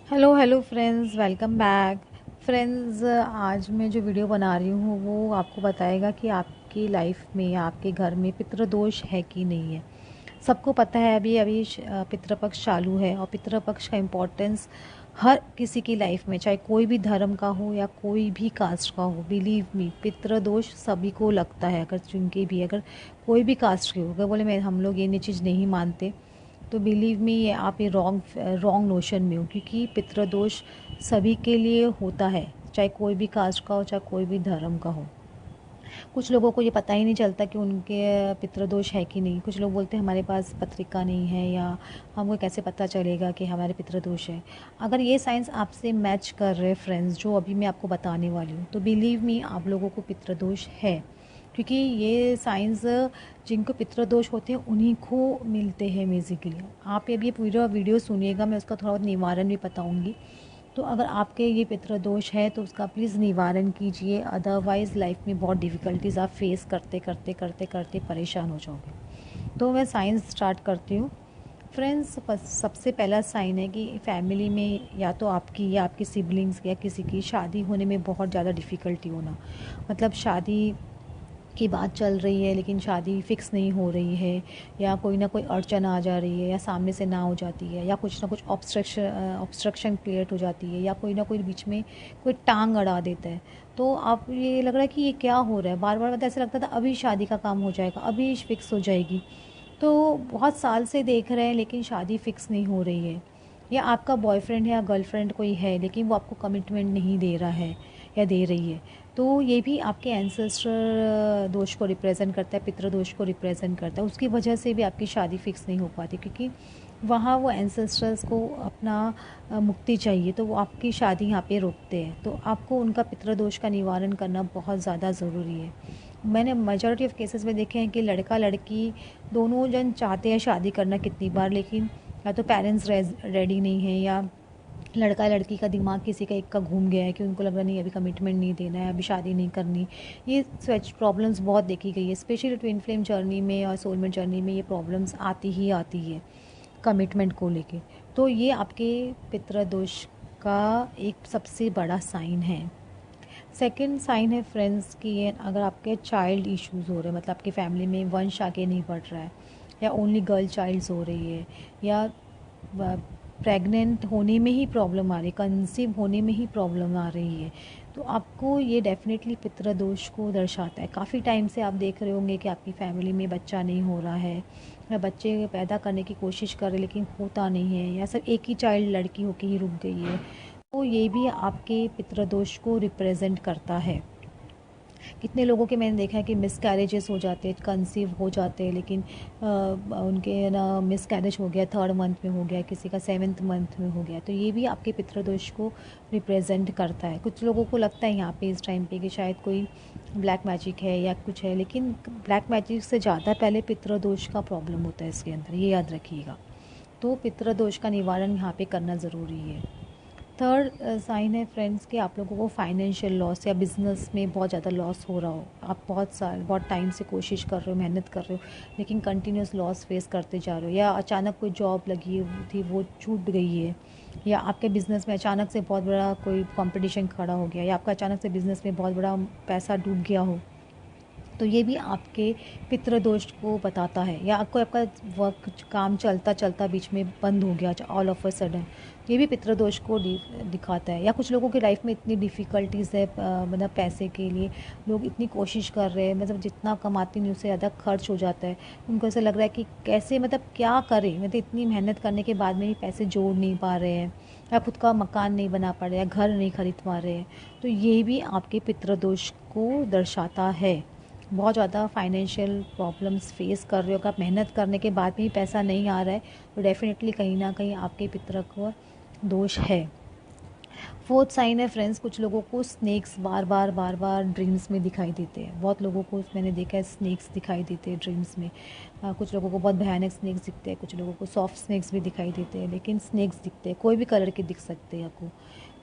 Hello hello friends, welcome back. Friends, आज मैं जो वीडियो बना रही हूँ वो आपको बताएगा कि आपकी लाइफ में या आपके घर में पितृदोष है कि नहीं है। सबको पता है अभी अभी पितृपक्ष चालू है और पितृपक्ष का इम्पोर्टेंस हर किसी की लाइफ में, चाहे कोई भी धर्म का हो या कोई भी कास्ट का हो। बिलीव मी, पितृदोष सभी को लगता है। अगर जिनके भी, अगर कोई भी कास्ट के हो, अगर बोले मैं हम लोग ये चीज़ नहीं मानते, तो बिलीव मी ये आप ये रॉन्ग नोशन में हो, क्योंकि पितृदोष सभी के लिए होता है, चाहे कोई भी कास्ट का हो, चाहे कोई भी धर्म का हो। कुछ लोगों को ये पता ही नहीं चलता कि उनके पितृदोष है कि नहीं। कुछ लोग बोलते हैं हमारे पास पत्रिका नहीं है, या हमको कैसे पता चलेगा कि हमारे पितृदोष है। अगर ये साइंस आपसे मैच कर रहे फ्रेंड्स, जो अभी मैं आपको बताने वाली हूँ, तो बिलीव मी आप लोगों को पितृदोष है। क्योंकि ये साइंस जिनको पितृदोष होते हैं उन्हीं को मिलते हैं बेसिकली। आप अभी ये पूरा वीडियो सुनिएगा, मैं उसका थोड़ा बहुत निवारण भी बताऊंगी। तो अगर आपके ये पितृदोष है तो उसका प्लीज़ निवारण कीजिए, अदरवाइज़ लाइफ में बहुत डिफ़िकल्टीज़ आप फेस करते करते करते करते परेशान हो जाओगे। तो मैं साइंस स्टार्ट करती हूँ। फ्रेंड्स, सबसे पहला साइन है कि फैमिली में या तो आपकी या आपकी सिबलिंग्स या किसी की शादी होने में बहुत ज़्यादा डिफ़िकल्टी होना। मतलब शादी की बात चल रही है लेकिन शादी फिक्स नहीं हो रही है, या कोई ना कोई अड़चन आ जा रही है, या सामने से ना हो जाती है, या कुछ ना कुछ ऑब्स्ट्रक्शन क्रिएट हो जाती है, या कोई ना कोई बीच में कोई टांग अड़ा देता है। तो आप ये लग रहा है कि ये क्या हो रहा है, बार बार मतलब ऐसा लगता था अभी शादी का काम हो जाएगा, अभी फिक्स हो जाएगी। तो बहुत साल से देख रहे हैं लेकिन शादी फिक्स नहीं हो रही है। या आपका बॉयफ्रेंड है या गर्लफ्रेंड कोई है लेकिन वो आपको कमिटमेंट नहीं दे रहा है या दे रही है। तो ये भी आपके एंसेस्टर दोष को रिप्रेजेंट करता है, पितृ दोष को रिप्रेजेंट करता है। उसकी वजह से भी आपकी शादी फिक्स नहीं हो पाती, क्योंकि वहाँ वो एंसेस्टर्स को अपना मुक्ति चाहिए, तो वो आपकी शादी यहाँ पे रोकते हैं। तो आपको उनका पितृ दोष का निवारण करना बहुत ज़्यादा ज़रूरी है। मैंने मेजॉरिटी ऑफ केसेस में देखे हैं कि लड़का लड़की दोनों जन चाहते हैं शादी करना कितनी बार, लेकिन या तो पेरेंट्स रेडी नहीं है, या लड़का लड़की का दिमाग किसी का एक का घूम गया है कि उनको लग रहा नहीं अभी कमिटमेंट नहीं देना है, अभी शादी नहीं करनी। ये स्वेच प्रॉब्लम्स बहुत देखी गई है, स्पेशली ट्विन फ्लेम जर्नी में और सोलमेट जर्नी में ये प्रॉब्लम्स आती ही आती है कमिटमेंट को लेके। तो ये आपके पितृदोष का एक सबसे बड़ा साइन है। सेकंड साइन है फ्रेंड्स कि ये अगर आपके चाइल्ड इश्यूज़ हो रहे हैं, मतलब आपकी फैमिली में वंश आगे नहीं बढ़ रहा है, या ओनली गर्ल चाइल्ड्स हो रही है, या प्रेग्नेंट होने में ही प्रॉब्लम आ रही है, कंसीव होने में ही प्रॉब्लम आ रही है, तो आपको ये डेफिनेटली पितृदोष को दर्शाता है। काफ़ी टाइम से आप देख रहे होंगे कि आपकी फैमिली में बच्चा नहीं हो रहा है, या बच्चे पैदा करने की कोशिश कर रहे लेकिन होता नहीं है, या सब एक ही चाइल्ड लड़की होके ही रुक गई है। तो ये भी आपके पितृदोष को रिप्रेजेंट करता है। कितने लोगों के मैंने देखा है कि मिसकैरेजेस हो जाते हैं, कंसीव हो जाते हैं, लेकिन उनके ना मिसकैरेज हो गया, थर्ड मंथ में हो गया, किसी का सेवन्थ मंथ में हो गया। तो ये भी आपके पितृदोष को रिप्रेजेंट करता है। कुछ लोगों को लगता है यहाँ पे इस टाइम पे कि शायद कोई ब्लैक मैजिक है या कुछ है, लेकिन ब्लैक मैजिक से ज़्यादा पहले पितृदोष का प्रॉब्लम होता है इसके अंदर, ये याद रखिएगा। तो पितृदोष का निवारण यहाँ पे करना ज़रूरी है। थर्ड साइन है फ्रेंड्स कि आप लोगों को फाइनेंशियल लॉस या बिजनेस में बहुत ज़्यादा लॉस हो रहा हो। आप बहुत टाइम से कोशिश कर रहे हो, मेहनत कर रहे हो, लेकिन कंटिन्यूस लॉस फेस करते जा रहे हो, या अचानक कोई जॉब लगी थी वो छूट गई है, या आपके बिज़नेस में अचानक से बहुत बड़ा कोई कंपटीशन खड़ा हो गया, या आपका अचानक से बिज़नेस में बहुत बड़ा पैसा डूब गया हो। तो ये भी आपके पितृदोष को बताता है। या आपको आपका वर्क काम चलता चलता बीच में बंद हो गया ऑल ऑफ अ सडन, ये भी पितृदोष को दिखाता है। या कुछ लोगों की लाइफ में इतनी डिफ़िकल्टीज़ है, मतलब पैसे के लिए लोग इतनी कोशिश कर रहे हैं, मतलब जितना कमाते नहीं उससे ज़्यादा खर्च हो जाता है। उनको ऐसा लग रहा है कि कैसे, मतलब क्या करें, मतलब इतनी मेहनत करने के बाद में भी पैसे जोड़ नहीं पा रहे हैं, या खुद का मकान नहीं बना पा रहे, या घर नहीं खरीद पा रहे हैं। तो ये भी आपके पितृदोष को दर्शाता है। बहुत ज़्यादा फाइनेंशियल प्रॉब्लम्स फेस कर रहे हो, अगर आप मेहनत करने के बाद भी पैसा नहीं आ रहा है, तो डेफिनेटली कहीं ना कहीं आपके पितृ को दोष है। फोर्थ साइन है फ्रेंड्स, कुछ लोगों को स्नेक्स बार बार बार बार ड्रीम्स में दिखाई देते हैं। बहुत लोगों को मैंने देखा है स्नेक्स दिखाई देते हैं ड्रीम्स में। कुछ लोगों को बहुत भयानक स्नेक्स दिखते हैं, कुछ लोगों को सॉफ्ट स्नेक्स भी दिखाई देते हैं, लेकिन स्नेक्स दिखते हैं, कोई भी कलर के दिख सकते हैं आपको।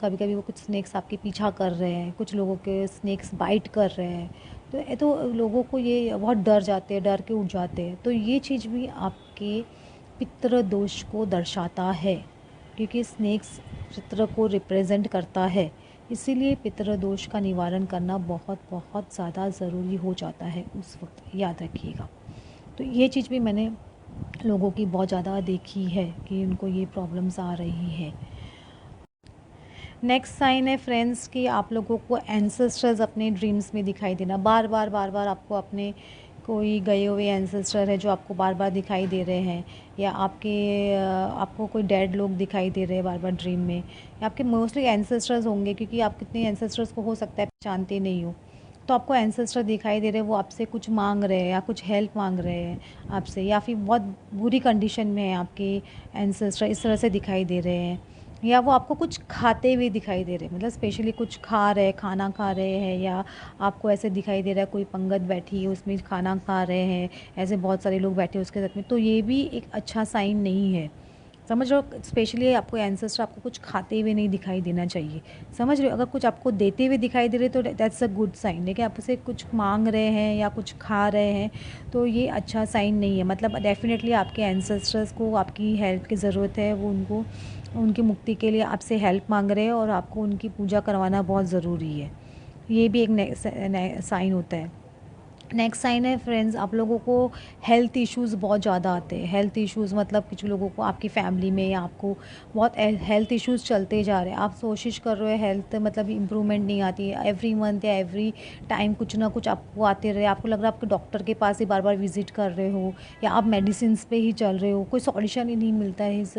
कभी कभी वो कुछ स्नेक्स आपके पीछा कर रहे हैं, कुछ लोगों के स्नेक्स बाइट कर रहे हैं। तो ये तो लोगों को ये बहुत डर जाते हैं, डर के उठ जाते हैं। तो ये चीज़ भी आपके पितृ दोष को दर्शाता है। क्योंकि स्नेक्स पितृ को रिप्रेजेंट करता है, इसीलिए पितृदोष का निवारण करना बहुत बहुत ज़्यादा ज़रूरी हो जाता है उस वक्त, याद रखिएगा। तो ये चीज़ भी मैंने लोगों की बहुत ज़्यादा देखी है कि उनको ये प्रॉब्लम्स आ रही है। नेक्स्ट साइन है फ्रेंड्स कि आप लोगों को एंसेस्टर्स अपने ड्रीम्स में दिखाई देना, बार बार आपको अपने कोई गए हुए एंसेस्टर है जो आपको बार बार दिखाई दे रहे हैं, या आपको कोई डेड लोग दिखाई दे रहे हैं बार बार ड्रीम में, या आपके मोस्टली एंसेस्टर्स होंगे, क्योंकि आप कितने एंसेस्टर्स को हो सकता है पहचानते नहीं हो। तो आपको एंसेस्टर दिखाई दे रहे हैं, वो आपसे कुछ मांग रहे हैं या कुछ हेल्प मांग रहे हैं आपसे, या फिर बहुत बुरी कंडीशन में है आपके एंसेस्टर, इस तरह से दिखाई दे रहे हैं। या वो आपको कुछ खाते हुए दिखाई दे रहे हैं, मतलब स्पेशली कुछ खा रहे, खाना खा रहे हैं, या आपको ऐसे दिखाई दे रहा है कोई पंगत बैठी है उसमें खाना खा रहे हैं, ऐसे बहुत सारे लोग बैठे हैं उसके साथ में, तो ये भी एक अच्छा साइन नहीं है। समझ रहे हो, स्पेशली आपको एंसेस्टर आपको कुछ खाते हुए नहीं दिखाई देना चाहिए। समझ रहे हो, अगर कुछ आपको देते हुए दिखाई दे रहे तो दैट्स अ गुड साइन, लेकिन आप उसे कुछ मांग रहे हैं या कुछ खा रहे हैं तो ये अच्छा साइन नहीं है। मतलब डेफिनेटली आपके एंसेस्टर्स को आपकी हेल्प की ज़रूरत है, वो उनको उनकी मुक्ति के लिए आपसे हेल्प मांग रहे हैं और आपको उनकी पूजा करवाना बहुत ज़रूरी है। ये भी एक साइन होता है। नेक्स्ट साइन है फ्रेंड्स, आप लोगों को हेल्थ इश्यूज़ बहुत ज़्यादा आते हैं। हेल्थ इश्यूज़ मतलब कुछ लोगों को आपकी फैमिली में या आपको बहुत हेल्थ इश्यूज़ चलते जा रहे हैं, आप कोशिश कर रहे हो हेल्थ मतलब इम्प्रूवमेंट नहीं आती है, एवरी मंथ या एवरी टाइम कुछ ना कुछ आपको आते रहे, आपको लग रहा है आपके डॉक्टर के पास ही बार बार विजिट कर रहे हो, या आप मेडिसिन पे ही चल रहे हो, कोई सॉल्यूशन ही नहीं मिलता है इस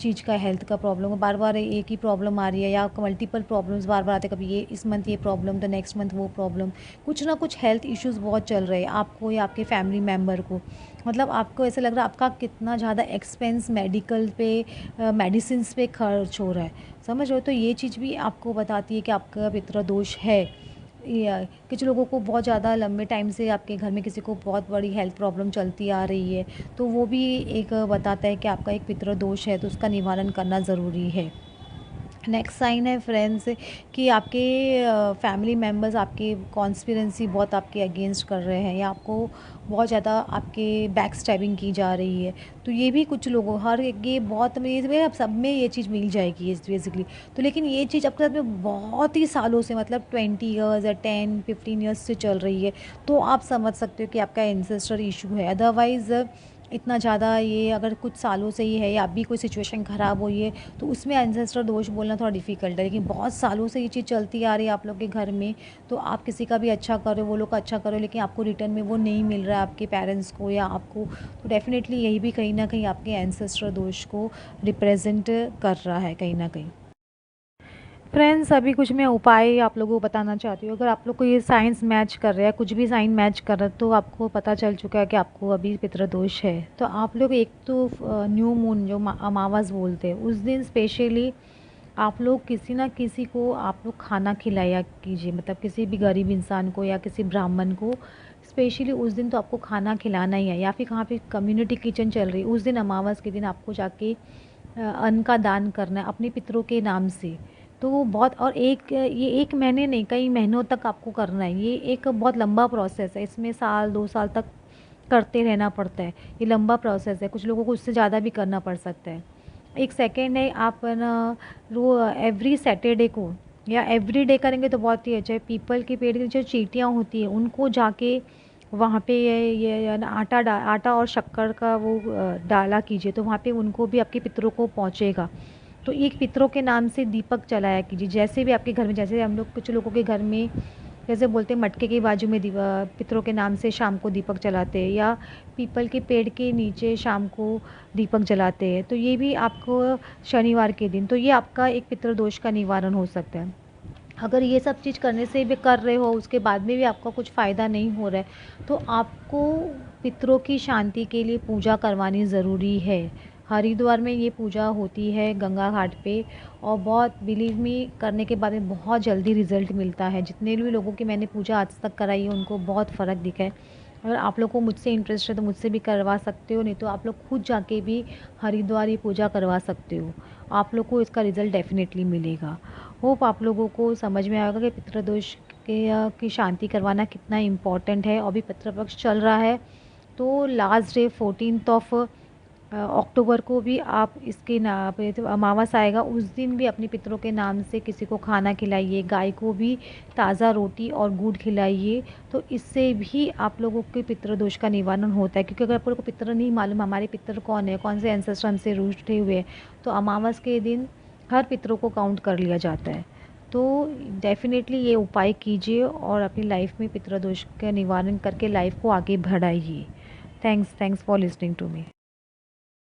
चीज़ का, हेल्थ का प्रॉब्लम बार बार एक ही प्रॉब्लम आ रही है, या मल्टीपल प्रॉब्लम्स बार बार आते हैं, कभी ये इस मंथ ये प्रॉब्लम तो नेक्स्ट मंथ वो प्रॉब्लम, कुछ ना कुछ हेल्थ इश्यूज़ बहुत चल रहे हैं आपको या आपके फैमिली मेम्बर को। मतलब आपको ऐसा लग रहा है आपका कितना ज़्यादा एक्सपेंस मेडिकल पे मेडिसिन्स पे खर्च हो रहा है, समझ रहे हो। तो ये चीज़ भी आपको बताती है कि आपका पितृदोष है। या कुछ लोगों को बहुत ज़्यादा लंबे टाइम से आपके घर में किसी को बहुत बड़ी हेल्थ प्रॉब्लम चलती आ रही है, तो वो भी एक बताता है कि आपका एक पितृदोष है, तो उसका निवारण करना ज़रूरी है। नेक्स्ट साइन है फ्रेंड्स कि आपके फैमिली मेम्बर्स आपके कॉन्स्पिरेंसी बहुत आपके अगेंस्ट कर रहे हैं, या आपको बहुत ज़्यादा आपके बैक स्टैबिंग की जा रही है। तो ये भी कुछ लोगों हर एक ये बहुत ये अब सब में ये चीज़ मिल जाएगी बेसिकली। तो लेकिन ये चीज़ आपके साथ में बहुत ही सालों से मतलब 20 ईयर्स या 10-15 ईयर्स से चल रही है, तो आप समझ सकते हो कि आपका एंसेस्टर इशू है। अदरवाइज़ इतना ज़्यादा ये अगर कुछ सालों से ही है या अभी कोई सिचुएशन ख़राब हुई है तो उसमें एंसेस्टर दोष बोलना थोड़ा डिफ़िकल्ट है, लेकिन बहुत सालों से ये चीज़ चलती आ रही है आप लोग के घर में, तो आप किसी का भी अच्छा करो, वो लोग का अच्छा करो, लेकिन आपको रिटर्न में वो नहीं मिल रहा है आपके पेरेंट्स को या आपको, तो डेफ़िनेटली यही भी कहीं ना कहीं आपके एंसेस्टर दोष को रिप्रेजेंट कर रहा है कहीं ना कहीं। फ्रेंड्स अभी कुछ मैं उपाय आप लोगों को बताना चाहती हूँ। अगर आप लोग को ये साइंस मैच कर रहा है, कुछ भी साइन मैच कर रहा है, तो आपको पता चल चुका है कि आपको अभी पितृदोष है। तो आप लोग एक तो न्यू मून जो अमावस बोलते हैं उस दिन स्पेशली आप लोग किसी ना किसी को आप लोग खाना खिलाया कीजिए, मतलब किसी भी गरीब इंसान को या किसी ब्राह्मण को स्पेशली उस दिन तो आपको खाना खिलाना ही है। या फिर कहाँ पे कम्युनिटी किचन चल रही है उस दिन अमावस के दिन आपको जाके अन्न का दान करना है अपने पितरों के नाम से। तो वो बहुत, और ये 1 महीने नहीं कई महीनों तक आपको करना है। ये एक बहुत लंबा प्रोसेस है, इसमें साल 2 साल तक करते रहना पड़ता है। ये लंबा प्रोसेस है, कुछ लोगों को उससे ज़्यादा भी करना पड़ सकता है। एक सेकेंड है, आप ना एवरी सैटरडे को या एवरी डे करेंगे तो बहुत ही अच्छा है। पीपल के पेड़ की जो चींटियाँ होती है उनको जाके वहाँ पे ये ना आटा और शक्कर का वो डाला कीजिए, तो वहाँ पे उनको भी आपके पितरों को पहुँचेगा। तो एक पितरों के नाम से दीपक जलाया कीजिए, जैसे भी आपके घर में, जैसे हम लोग कुछ लोगों के घर में जैसे बोलते हैं मटके के बाजू में पितरों के नाम से शाम को दीपक जलाते हैं, या पीपल के पेड़ के नीचे शाम को दीपक जलाते हैं, तो ये भी आपको शनिवार के दिन, तो ये आपका एक पितृदोष का निवारण हो सकता है। अगर ये सब चीज़ करने से भी कर रहे हो उसके बाद में भी आपका कुछ फ़ायदा नहीं हो रहा है, तो आपको पितरों की शांति के लिए पूजा करवानी ज़रूरी है। हरिद्वार में ये पूजा होती है गंगा घाट पे, और बहुत बिलीव मी करने के बाद में बहुत जल्दी रिज़ल्ट मिलता है। जितने भी लोगों की मैंने पूजा आज तक कराई है उनको बहुत फ़र्क दिखा है। अगर आप लोग को मुझसे इंटरेस्ट है तो मुझसे भी करवा सकते हो, नहीं तो आप लोग खुद जाके भी हरिद्वार ये पूजा करवा सकते हो। आप लोग को इसका रिज़ल्ट डेफ़िनेटली मिलेगा। होप आप लोगों को समझ में आएगा कि पितृदोष की शांति करवाना कितना इम्पॉर्टेंट है। और भी पितृपक्ष चल रहा है, तो last day 14th of October को भी आप इसके ना पे जब अमावस आएगा उस दिन भी अपने पितरों के नाम से किसी को खाना खिलाइए, गाय को भी ताज़ा रोटी और गुड़ खिलाइए। तो इससे भी आप लोगों के पितृदोष का निवारण होता है, क्योंकि अगर आप लोगों को पितर नहीं मालूम हमारे पितर कौन है, कौन से एंसेस्टर हमसे रूठे हुए हैं, तो अमावस के दिन हर पितरों को काउंट कर लिया जाता है। तो डेफ़िनेटली ये उपाय कीजिए और अपनी लाइफ में पितृदोष का निवारण करके लाइफ को आगे बढ़ाइए। Thanks for listening to me.